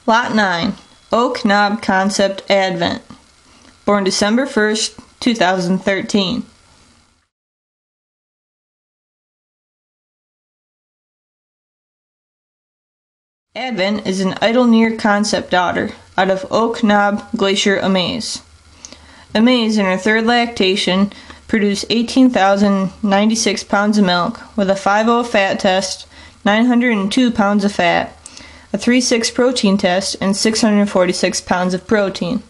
Lot 9, Oak Knob Concept Advent. Born December 1st, 2013. Advent is an idle-near concept daughter out of Oak Knob Glacier Amaze. Amaze, in her third lactation, produced 18,096 pounds of milk with a 5.0 fat test, 902 pounds of fat, a 3.6 protein test, and 646 pounds of protein.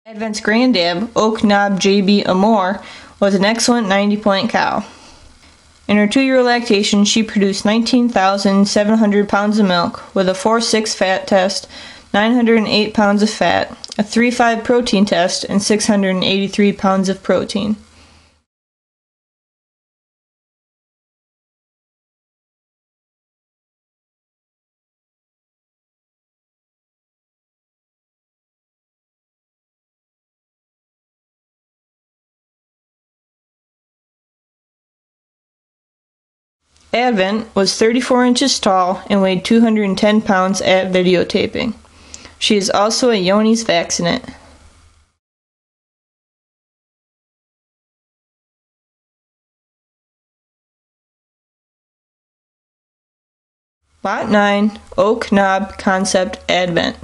Advent's granddad, Oak Knob JB Amore, was an excellent 90-point cow. In her 2-year lactation, she produced 19,700 pounds of milk with a 4.6 fat test, 908 pounds of fat, a 3.5 protein test, and 683 pounds of protein. Advent was 34 inches tall and weighed 210 pounds at videotaping. She is also a Johne's vaccinate. Lot 9, Oak Knob Concept Advent.